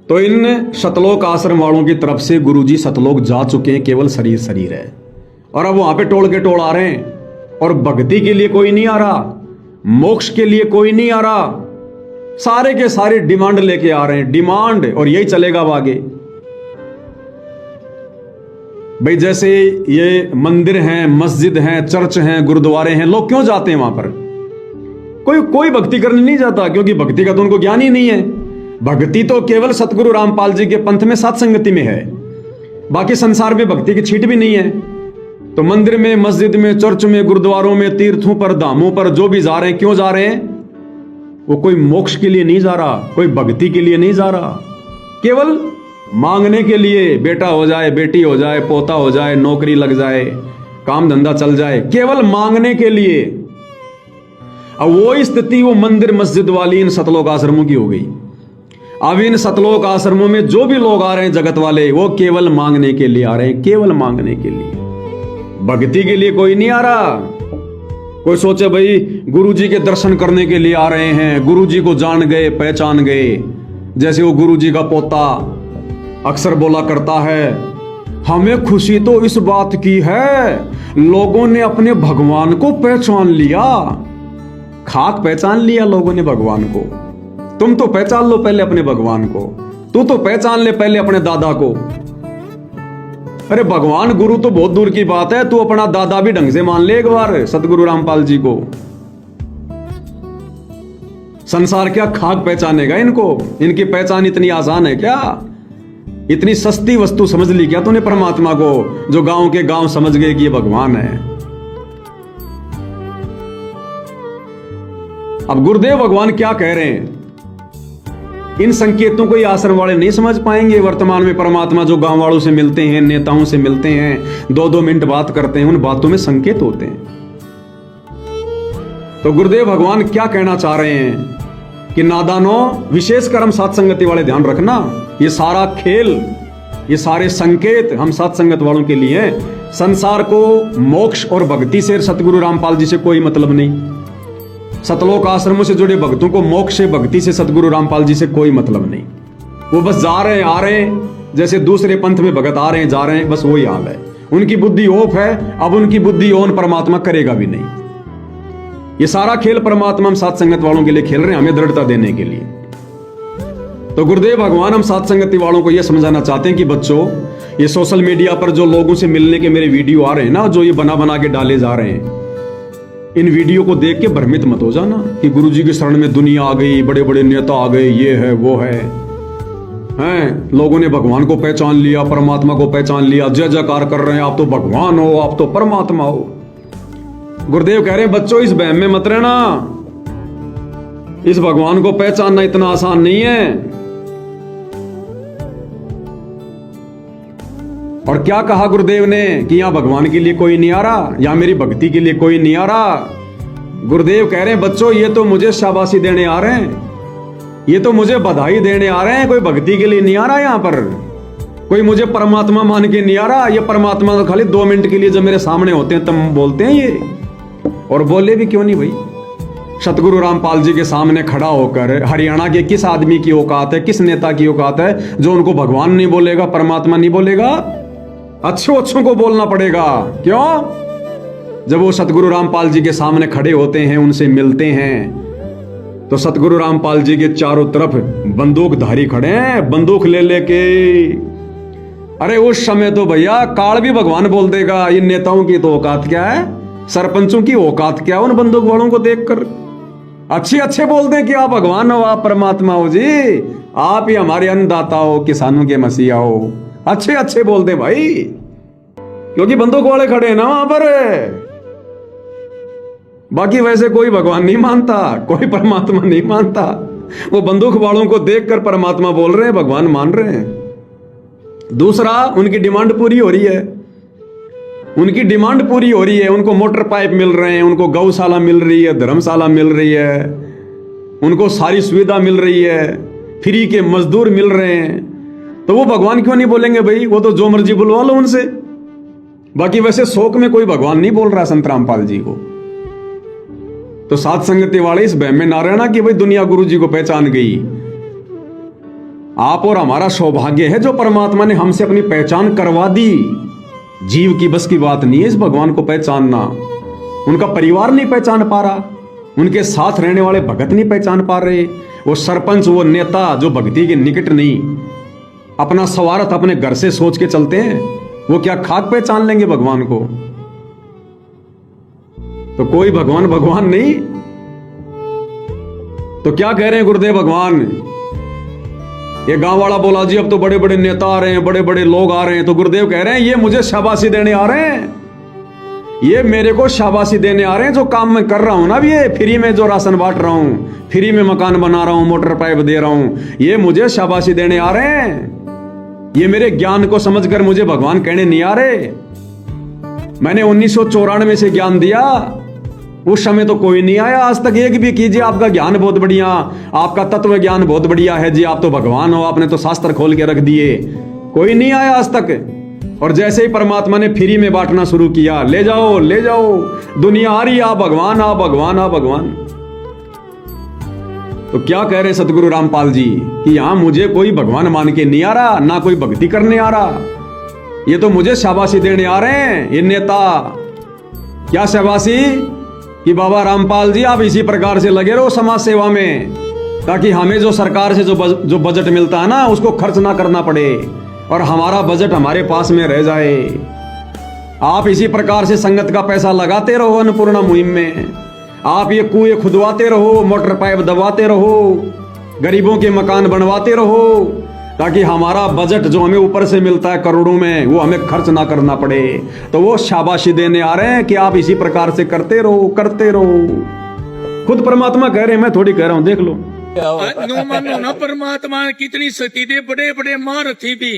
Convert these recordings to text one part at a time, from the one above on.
तो इन सतलोक आश्रम वालों की तरफ से गुरुजी सतलोक जा चुके हैं, केवल शरीर शरीर है। और अब वहां पे टोल के टोल आ रहे हैं, और भक्ति के लिए कोई नहीं आ रहा, मोक्ष के लिए कोई नहीं आ रहा, सारे के सारे डिमांड लेके आ रहे हैं, डिमांड। और यही चलेगा अब आगे। भाई जैसे ये मंदिर हैं, मस्जिद हैं, चर्च हैं, गुरुद्वारे हैं, लोग क्यों जाते हैं वहां पर? कोई भक्ति करने नहीं जाता, क्योंकि भक्ति का तो उनको ज्ञान ही नहीं है। भक्ति तो केवल सतगुरु रामपाल जी के पंथ में सात संगति में है, बाकी संसार में भक्ति की छींट भी नहीं है। तो मंदिर में, मस्जिद में, चर्च में, गुरुद्वारों में, तीर्थों पर, धामों पर जो भी जा रहे हैं, क्यों जा रहे हैं? वो कोई मोक्ष के लिए नहीं जा रहा, कोई भक्ति के लिए नहीं जा रहा, केवल मांगने के लिए। बेटा हो जाए, बेटी हो जाए, पोता हो जाए, नौकरी लग जाए, काम धंधा चल जाए, केवल मांगने के लिए। अब वो स्थिति वो मंदिर मस्जिद वाली इन सतलोक आश्रमों की हो गई। अब इन सतलोक आश्रमों में जो भी लोग आ रहे हैं जगत वाले, वो केवल मांगने के लिए आ रहे हैं, केवल मांगने के लिए। भक्ति के लिए कोई नहीं आ रहा। कोई सोचे भाई गुरुजी के दर्शन करने के लिए आ रहे हैं, गुरुजी को जान गए, पहचान गए। जैसे वो गुरुजी का पोता अक्सर बोला करता है, हमें खुशी तो इस बात की है लोगों ने अपने भगवान को पहचान लिया। खाक पहचान लिया लोगों ने भगवान को। तुम तो पहचान लो पहले अपने भगवान को, तू तो पहचान ले पहले अपने दादा को। अरे भगवान गुरु तो बहुत दूर की बात है, तू अपना दादा भी ढंग से मान ले एक बार, सतगुरु रामपाल जी को। संसार क्या खाक पहचानेगा इनको? इनकी पहचान इतनी आसान है क्या? इतनी सस्ती वस्तु समझ ली क्या तूने परमात्मा को, जो गांव के गांव समझ गए कि ये भगवान है? अब गुरुदेव भगवान क्या कह रहे हैं, इन संकेतों को ये आश्रम वाले नहीं समझ पाएंगे। वर्तमान में परमात्मा जो गांव वालों से मिलते हैं, नेताओं से मिलते हैं, 2-2 मिनट बात करते हैं, उन बातों में संकेत होते हैं। तो गुरुदेव भगवान क्या कहना चाह रहे हैं कि नादानों, विशेषकर हम सात संगति वाले ध्यान रखना, ये सारा खेल, ये सारे संकेत हम सात संगत वालों के लिए हैं। संसार को मोक्ष और भक्ति से सतगुरु रामपाल जी से कोई मतलब नहीं। सतलोक आश्रमों से जुड़े भक्तों को मोक्ष से, भक्ति से सतगुरु रामपाल जी से कोई मतलब नहीं। वो बस जा रहे हैं, आ रहे हैं, जैसे दूसरे पंथ में भगत आ रहे हैं, जा रहे हैं, बस वही हाल है। उनकी बुद्धि ऑफ है, अब उनकी बुद्धि ऑन परमात्मा करेगा भी नहीं। ये सारा खेल परमात्मा हम सात संगत वालों के लिए खेल रहे हैं, हमें दृढ़ता देने के लिए। तो गुरुदेव भगवान हम सात संगति वालों को यह समझाना चाहते हैं कि बच्चों, ये सोशल मीडिया पर जो लोगों से मिलने के मेरे वीडियो आ रहे हैं ना, जो ये बना बना के डाले जा रहे हैं, इन वीडियो को देख के भ्रमित मत हो जाना कि गुरुजी के शरण में दुनिया आ गई, बड़े बड़े नेता आ गए, ये है वो है, हैं लोगों ने भगवान को पहचान लिया, परमात्मा को पहचान लिया, जय जयकार कर रहे हैं, आप तो भगवान हो, आप तो परमात्मा हो। गुरुदेव कह रहे हैं बच्चों, इस बहम में मत रहना। इस भगवान को पहचानना इतना आसान नहीं है। और क्या कहा गुरुदेव ने कि यहां भगवान के लिए कोई नहीं आ रहा, यहां मेरी भक्ति के लिए कोई नहीं आ रहा। गुरुदेव कह रहे हैं बच्चों, ये तो मुझे शाबाशी देने आ रहे हैं, ये तो मुझे बधाई देने आ रहे हैं, कोई भक्ति के लिए नहीं आ रहा यहां पर, कोई मुझे परमात्मा मान के नहीं आ रहा। ये परमात्मा तो खाली 2 मिनट के लिए जब मेरे सामने होते हैं तब बोलते हैं ये, और बोले भी क्यों नहीं भाई। सतगुरु रामपाल जी के सामने खड़ा होकर हरियाणा के किस आदमी की औकात है, किस नेता की औकात है जो उनको भगवान नहीं बोलेगा, परमात्मा नहीं बोलेगा? अच्छों को बोलना पड़ेगा। क्यों? जब वो सतगुरु रामपाल जी के सामने खड़े होते हैं, उनसे मिलते हैं, तो सतगुरु रामपाल जी के चारों तरफ बंदूकधारी खड़े हैं, बंदूक ले लेके। अरे उस समय तो भैया काल भी भगवान बोल देगा। इन नेताओं की तो औकात क्या है, सरपंचों की औकात क्या, उन बंदूक वालों को देखकर अच्छे बोल दें कि आप भगवान हो, आप परमात्मा हो जी, आप ही हमारे अन्नदाता हो, किसानों के मसीहा हो। अच्छे बोल दे भाई, क्योंकि बंदूक वाले खड़े हैं ना वहां पर। बाकी वैसे कोई भगवान नहीं मानता, कोई परमात्मा नहीं मानता। वो बंदूक वालों को देखकर परमात्मा बोल रहे हैं, भगवान मान रहे हैं। दूसरा, उनकी डिमांड पूरी हो रही है, उनकी डिमांड पूरी हो रही है। उनको मोटर पाइप मिल रहे हैं, उनको गौशाला मिल रही है, धर्मशाला मिल रही है, उनको सारी सुविधा मिल रही है, फ्री के मजदूर मिल रहे हैं। तो वो भगवान क्यों नहीं बोलेंगे भाई? वो तो जो मर्जी बुलवा लो उनसे। बाकी वैसे शोक में कोई भगवान नहीं बोल रहा संत रामपाल जी को। तो सात संगति वाले इस बहम में ना रहना कि भाई दुनिया गुरु जी को पहचान गई। आप और हमारा सौभाग्य है जो परमात्मा ने हमसे अपनी पहचान करवा दी। जीव की बस की बात नहीं है इस भगवान को पहचानना। उनका परिवार नहीं पहचान पा रहा, उनके साथ रहने वाले भगत नहीं पहचान पा रहे, वो सरपंच, वो नेता जो भक्ति के निकट नहीं, अपना स्वार्थ अपने घर से सोच के चलते हैं, वो क्या खाक पहचान लेंगे भगवान को? तो कोई भगवान भगवान नहीं। तो क्या कह रहे हैं गुरुदेव भगवान? ये गांव वाला बोला जी अब तो बड़े बड़े नेता आ रहे हैं, बड़े बड़े लोग आ रहे हैं, तो गुरुदेव कह रहे हैं ये मुझे शाबाशी देने आ रहे हैं, ये मेरे को शाबाशी देने आ रहे हैं। जो काम मैं कर रहा हूं ना, अब ये फ्री में जो राशन बांट रहा हूं, फ्री में मकान बना रहा हूं, मोटर पाइप दे रहा हूं, ये मुझे शाबाशी देने आ रहे हैं। ये मेरे ज्ञान को समझकर मुझे भगवान कहने नहीं आ रहे। मैंने 1994 से ज्ञान दिया, उस समय तो कोई नहीं आया आज तक एक भी कीजिए आपका ज्ञान बहुत बढ़िया, आपका तत्व ज्ञान बहुत बढ़िया है जी, आप तो भगवान हो, आपने तो शास्त्र खोल के रख दिए। कोई नहीं आया आज तक। और जैसे ही परमात्मा ने फ्री में बांटना शुरू किया, ले जाओ ले जाओ, दुनिया आ रही, आप भगवान, आप भगवान, आप भगवान। तो क्या कह रहे सतगुरु रामपाल जी कि यहां मुझे कोई भगवान मान के नहीं आ रहा, ना कोई भक्ति करने आ रहा, ये तो मुझे शाबाशी देने आ रहे हैं ये नेता। क्या शाबाशी? कि बाबा रामपाल जी आप इसी प्रकार से लगे रहो समाज सेवा में, ताकि हमें जो सरकार से जो बजट मिलता है ना उसको खर्च ना करना पड़े और हमारा बजट हमारे पास में रह जाए। आप इसी प्रकार से संगत का पैसा लगाते रहो अन्नपूर्णा मुहिम में, आप ये कुएं खुदवाते रहो, मोटर पाइप दबाते रहो, गरीबों के मकान बनवाते रहो, ताकि हमारा बजट जो हमें ऊपर से मिलता है करोड़ों में वो हमें खर्च ना करना पड़े। तो वो शाबाशी देने आ रहे हैं कि आप इसी प्रकार से करते रहो, करते रहो। खुद परमात्मा कह रहे हैं, मैं थोड़ी कह रहा हूं, देख लो। नो मानो ना परमात्मा कितनी सती दे बड़े बड़े महारथी भी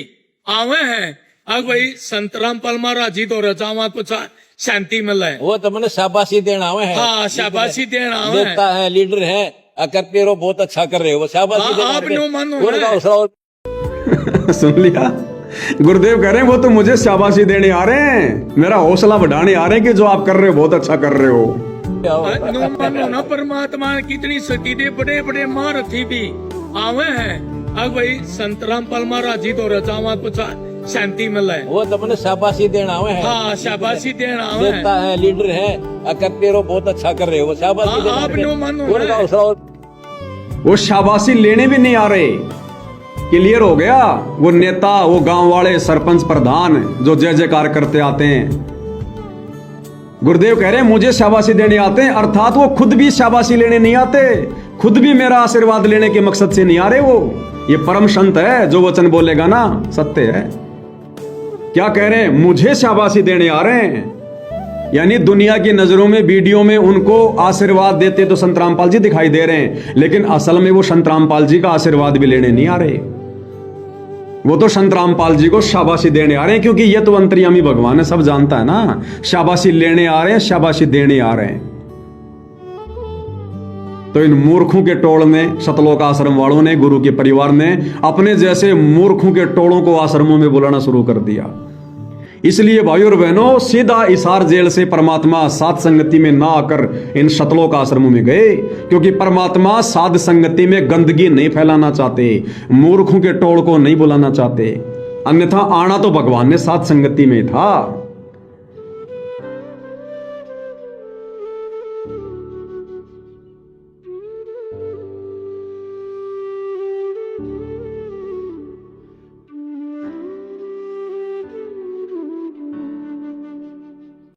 आवे हैं। अब भाई संत रामपाल महाराज जी तो रचावा कुछ शांति मिले, वो तो मैंने शाबाशी देना हुए हैं। हाँ शाबाशी देना आवे हैं। नेता है, लीडर है, करते रहो, बहुत अच्छा कर रहे हो, वो शाबाशी देना आप नो मानो उनका हौसला। सुन लिया, गुरुदेव कह रहे हैं वो तो मुझे शाबाशी देने आ रहे हैं, मेरा हौसला बढ़ाने आ रहे हैं कि जो आप कर रहे हो बहुत अच्छा कर रहे हो। नो मानो ना परमात्मा कितनी सती दे बड़े बड़े महारथी भी आवे हैं। अब भाई संत रामपाल महाराज जी तो रचावा कुछ शांति मिले, वो तो मैंने शाबाशी देना हुए हैं। हाँ शाबाशी देना आवे हैं। नेता है, लीडर है, करते रहो, बहुत अच्छा कर रहे हो, वो शाबाशी आप नो मानो उनका हौसला। वो शाबाशी लेने भी नहीं आ रहे। क्लियर हो गया? वो नेता, वो गांव वाले, सरपंच, प्रधान जो जय जयकार करते आते हैं, गुरुदेव कह रहे हैं मुझे शाबाशी देने आते हैं, अर्थात वो खुद भी शाबाशी लेने नहीं आते, खुद भी मेरा आशीर्वाद लेने के मकसद से नहीं आ रहे। वो ये परम संत है, जो वचन बोलेगा ना सत्य है। क्या कह रहे हैं? मुझे शाबाशी देने आ रहे हैं, यानी दुनिया की नजरों में, वीडियो में उनको आशीर्वाद देते तो संत रामपाल जी दिखाई दे रहे हैं, लेकिन असल में वो संत रामपाल जी का आशीर्वाद भी लेने नहीं आ रहे, वो तो संत रामपाल जी को शाबाशी देने आ रहे हैं, क्योंकि ये तो अंतर्यामी भगवान है, सब जानता है ना। शाबाशी लेने आ रहे हैं, शाबाशी देने आ रहे हैं। तो इन मूर्खों के टोल ने, सतलोक आश्रम वालों ने, गुरु के परिवार ने अपने जैसे मूर्खों के टोलों को आश्रमों में बुलाना शुरू कर दिया। इसलिए भाई और बहनों, सीधा इसार जेल से परमात्मा साध संगति में ना आकर इन सतलोक आश्रमों में गए, क्योंकि परमात्मा साध संगति में गंदगी नहीं फैलाना चाहते, मूर्खों के टोल को नहीं बुलाना चाहते। अन्यथा आना तो भगवान ने साध संगति में था।